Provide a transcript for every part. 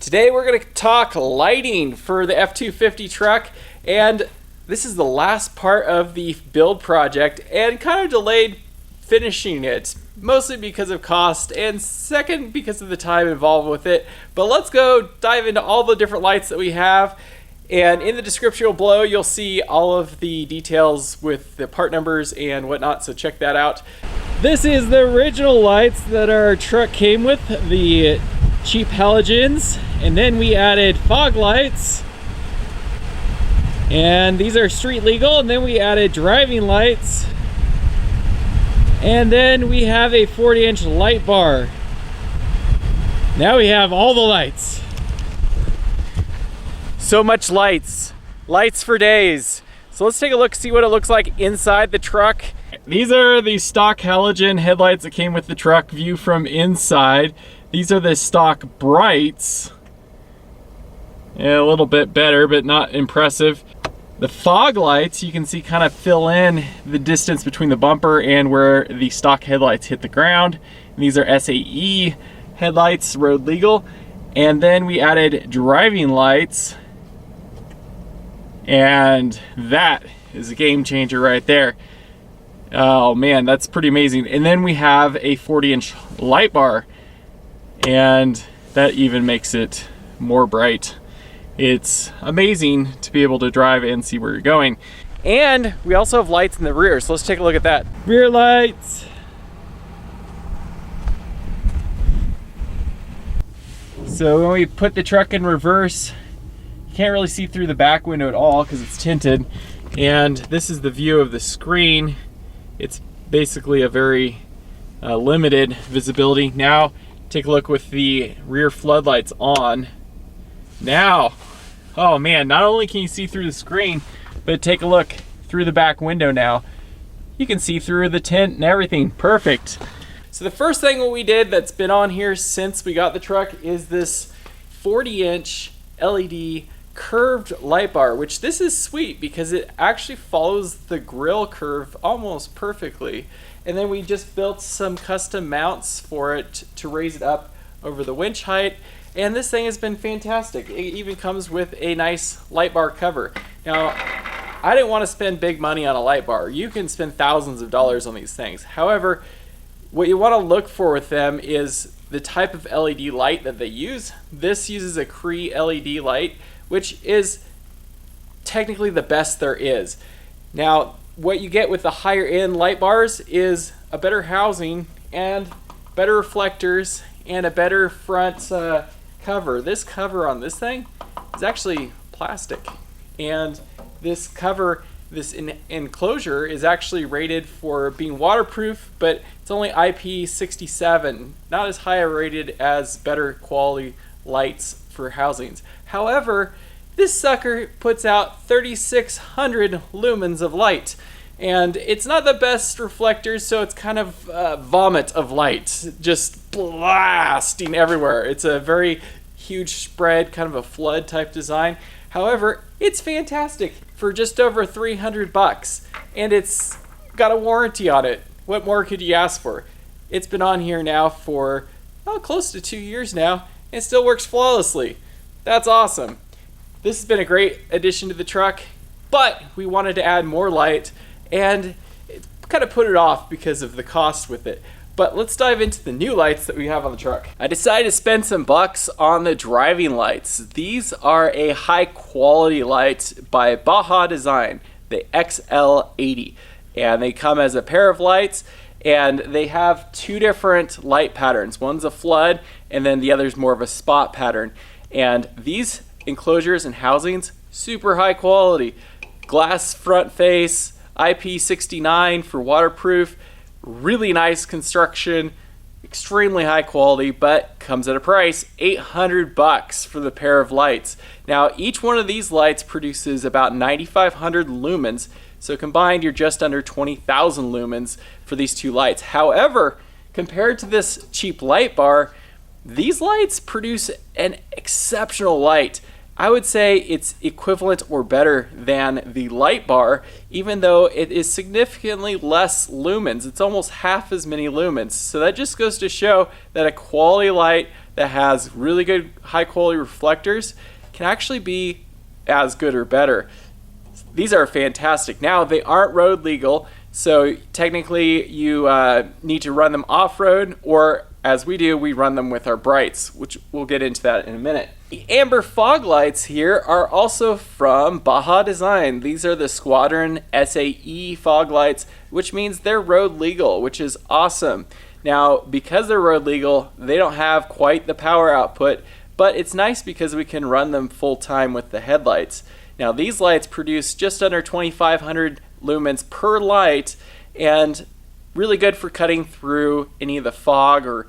Today we're going to talk lighting for the F250 truck, and this is the last part of the build project and kind of delayed finishing it, mostly because of cost and second because of the time involved with it. But let's go dive into all the different lights that we have, and in the description below you'll see all of the details with the part numbers and whatnot, so check that out. This is the original lights that our truck came with, the cheap halogens, and then we added fog lights, and these are street legal, and then we added driving lights, and then we have a 40-inch light bar. Now we have all the lights. So much lights for days. So let's take a look, see what it looks like inside the truck. These are the stock halogen headlights that came with the truck, view from inside. These are the stock brights. Yeah, a little bit better, but not impressive. The fog lights, you can see, kind of fill in the distance between the bumper and where the stock headlights hit the ground. And these are SAE headlights, road legal. And then we added driving lights, and that is a game changer right there. Oh man, that's pretty amazing. And then we have a 40-inch light bar, and that even makes it more bright. It's amazing to be able to drive and see where you're going. And we also have lights in the rear, so let's take a look at that. Rear lights. So when we put the truck in reverse, you can't really see through the back window at all because it's tinted. And this is the view of the screen. It's basically a very limited visibility. Now take a look with the rear floodlights on. Now, oh man, not only can you see through the screen, but take a look through the back window now. You can see through the tint and everything. Perfect. So the first thing what we did that's been on here since we got the truck is this 40-inch LED curved light bar, which this is sweet because it actually follows the grill curve almost perfectly. And then we just built some custom mounts for it to raise it up over the winch height. And this thing has been fantastic. It even comes with a nice light bar cover. Now, I didn't want to spend big money on a light bar. You can spend thousands of dollars on these things. However, what you want to look for with them is the type of LED light that they use. This uses a Cree LED light, which is technically the best there is. Now, what you get with the higher end light bars is a better housing and better reflectors and a better front cover. This cover on this thing is actually plastic, and this cover, this enclosure is actually rated for being waterproof, but it's only IP67, not as high rated as better quality lights for housings. However, this sucker puts out 3,600 lumens of light, and it's not the best reflectors, so it's kind of vomit of light, just blasting everywhere. It's a very huge spread, kind of a flood type design. However, it's fantastic for just over 300 bucks, and it's got a warranty on it. What more could you ask for? It's been on here now for close to 2 years now, and it still works flawlessly. That's awesome. This has been a great addition to the truck, but we wanted to add more light, and it kind of put it off because of the cost with it. But let's dive into the new lights that we have on the truck. I decided to spend some bucks on the driving lights. These are a high quality light by Baja Design, the XL80. And they come as a pair of lights, and they have two different light patterns. One's a flood, and then the other's more of a spot pattern. And these enclosures and housings, super high quality. Glass front face, IP69 for waterproof, really nice construction, extremely high quality, but comes at a price, 800 bucks for the pair of lights. Now, each one of these lights produces about 9,500 lumens, so combined you're just under 20,000 lumens for these two lights. However, compared to this cheap light bar, these lights produce an exceptional light. I would say it's equivalent or better than the light bar, even though it is significantly less lumens. It's almost half as many lumens. So that just goes to show that a quality light that has really good high quality reflectors can actually be as good or better. These are fantastic. Now, they aren't road legal, so technically you need to run them off-road, or as we do, we run them with our brights, which we'll get into that in a minute. The amber fog lights here are also from Baja Design. These are the Squadron SAE fog lights, which means they're road legal, which is awesome. Now, because they're road legal, they don't have quite the power output, but it's nice because we can run them full time with the headlights. Now, these lights produce just under 2,500 lumens per light, and really good for cutting through any of the fog or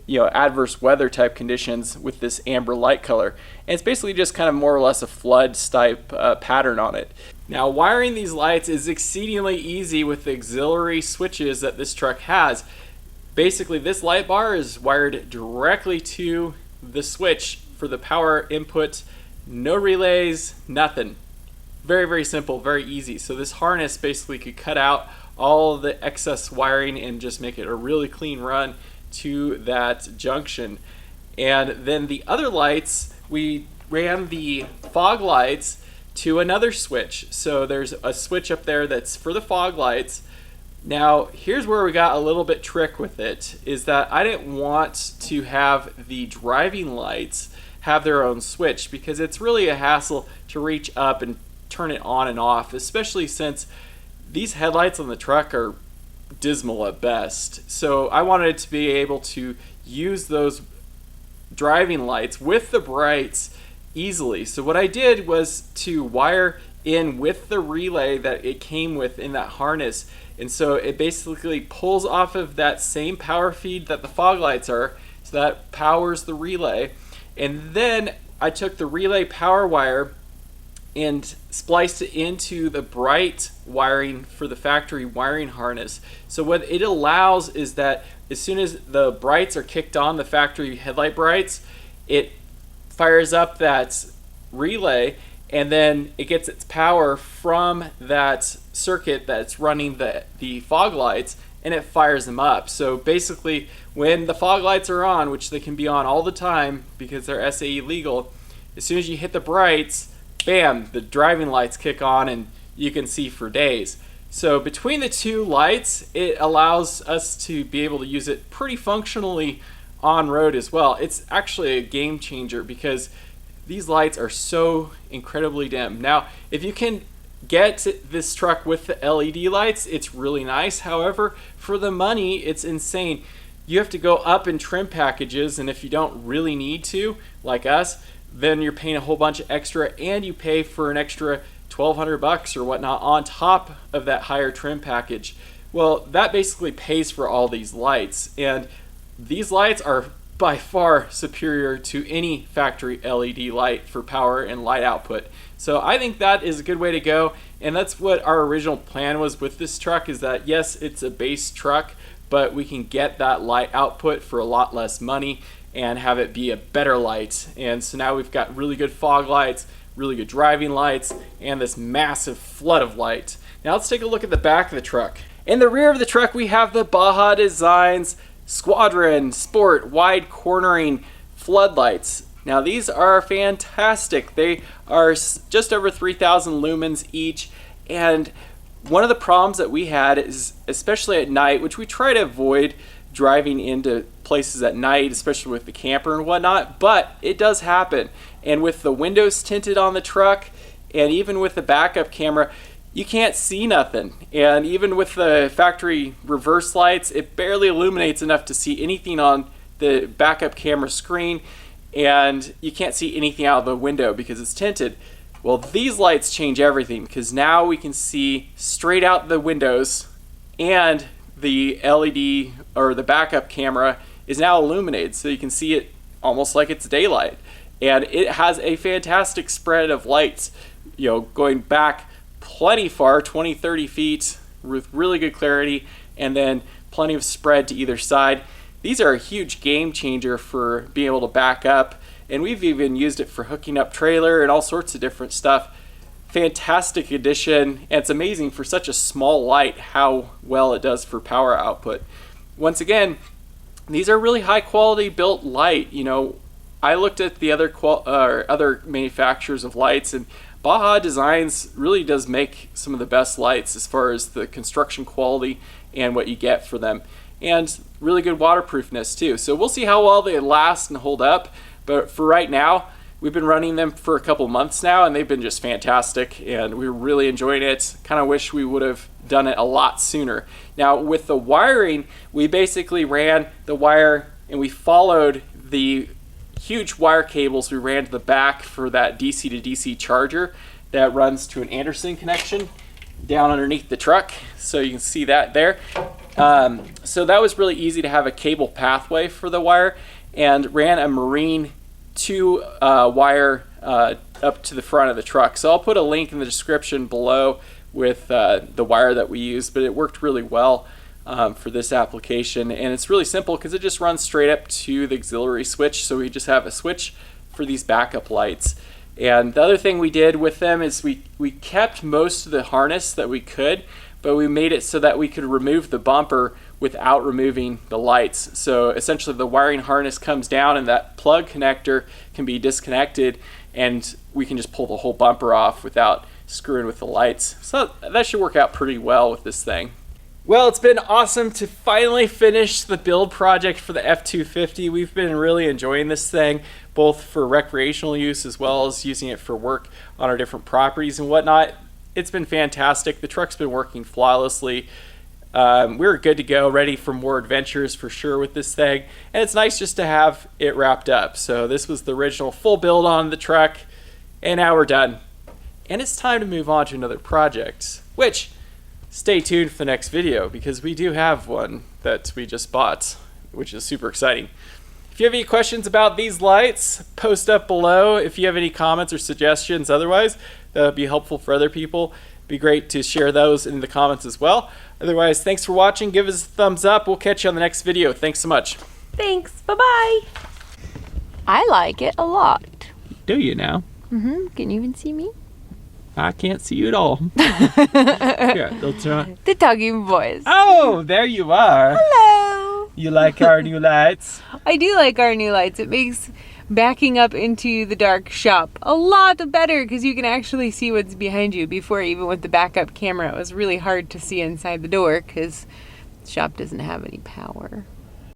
adverse weather type conditions with this amber light color. And it's basically just kind of more or less a flood type pattern on it. Now, wiring these lights is exceedingly easy with the auxiliary switches that this truck has. Basically, this light bar is wired directly to the switch for the power input. No relays, nothing. Very, very simple, very easy. So this harness basically could cut out all the excess wiring and just make it a really clean run to that junction. And then the other lights, we ran the fog lights to another switch. So there's a switch up there that's for the fog lights. Now, here's where we got a little bit trick with it, is that I didn't want to have the driving lights have their own switch, because it's really a hassle to reach up and turn it on and off, especially since these headlights on the truck are dismal at best. So I wanted to be able to use those driving lights with the brights easily. So what I did was to wire in with the relay that it came with in that harness, and so it basically pulls off of that same power feed that the fog lights are, so that powers the relay. And then I took the relay power wire and spliced it into the bright wiring for the factory wiring harness. So what it allows is that as soon as the brights are kicked on, the factory headlight brights, it fires up that relay, and then it gets its power from that circuit that's running the fog lights, and it fires them up. So basically, when the fog lights are on, which they can be on all the time because they're SAE legal, as soon as you hit the brights, bam, the driving lights kick on and you can see for days. So between the two lights, it allows us to be able to use it pretty functionally on road as well. It's actually a game changer because these lights are so incredibly dim. Now, if you can get this truck with the LED lights, it's really nice. However, for the money, it's insane. You have to go up in trim packages, and if you don't really need to, like us, then you're paying a whole bunch of extra, and you pay for an extra $1,200 or whatnot on top of that higher trim package. Well, that basically pays for all these lights, and these lights are by far superior to any factory LED light for power and light output. So I think that is a good way to go, and that's what our original plan was with this truck, is that yes, it's a base truck, but we can get that light output for a lot less money and have it be a better light. And so now we've got really good fog lights, really good driving lights, and this massive flood of light. Now let's take a look at the back of the truck. In the rear of the truck, we have the Baja Designs Squadron Sport wide cornering floodlights. Now these are fantastic. They are just over 3,000 lumens each, and one of the problems that we had is, especially at night, which we try to avoid driving into places at night, especially with the camper and whatnot, but it does happen. And with the windows tinted on the truck, and even with the backup camera, you can't see nothing. And even with the factory reverse lights, it barely illuminates enough to see anything on the backup camera screen, and you can't see anything out of the window because it's tinted. Well, these lights change everything, because now we can see straight out the windows, and the LED or the backup camera is now illuminated, so you can see it almost like it's daylight. And it has a fantastic spread of lights, going back plenty far, 20-30 feet, with really good clarity, and then plenty of spread to either side. These are a huge game changer for being able to back up, and we've even used it for hooking up trailer and all sorts of different stuff. Fantastic addition, and it's amazing for such a small light how well it does for power output. Once again, these are really high quality built light. You know, I looked at the other manufacturers of lights, and Baja Designs really does make some of the best lights as far as the construction quality and what you get for them, and really good waterproofness too. So we'll see how well they last and hold up, but for right now, we've been running them for a couple months now, and they've been just fantastic, and we're really enjoying it. Kind of wish we would have done it a lot sooner. Now with the wiring, we basically ran the wire and we followed the huge wire cables we ran to the back for that DC to DC charger that runs to an Anderson connection down underneath the truck. So you can see that there. So that was really easy to have a cable pathway for the wire, and ran a Marine 2 wire up to the front of the truck. So I'll put a link in the description below with the wire that we used, but it worked really well for this application, and it's really simple because it just runs straight up to the auxiliary switch. So we just have a switch for these backup lights. And the other thing we did with them is we kept most of the harness that we could, but we made it so that we could remove the bumper without removing the lights. So essentially the wiring harness comes down and that plug connector can be disconnected, and we can just pull the whole bumper off without screwing with the lights. So that should work out pretty well with this thing. Well, it's been awesome to finally finish the build project for the F250. We've been really enjoying this thing, both for recreational use as well as using it for work on our different properties and whatnot. It's been fantastic. The truck's been working flawlessly. We're good to go, ready for more adventures for sure with this thing. And it's nice just to have it wrapped up. So this was the original full build on the truck, and now we're done. And it's time to move on to another project, which, stay tuned for the next video because we do have one that we just bought, which is super exciting. If you have any questions about these lights, post up below. If you have any comments or suggestions otherwise, that would be helpful for other people. It'd be great to share those in the comments as well. Otherwise, thanks for watching. Give us a thumbs up. We'll catch you on the next video. Thanks so much. Thanks. Bye-bye. I like it a lot. Do you now? Mm-hmm. Can you even see me? I can't see you at all. Here, they'll turn. The talking voice. Oh, there you are. Hello. You like our new lights? I do like our new lights. It makes backing up into the dark shop a lot better because you can actually see what's behind you. Before, even with the backup camera, it was really hard to see inside the door because the shop doesn't have any power.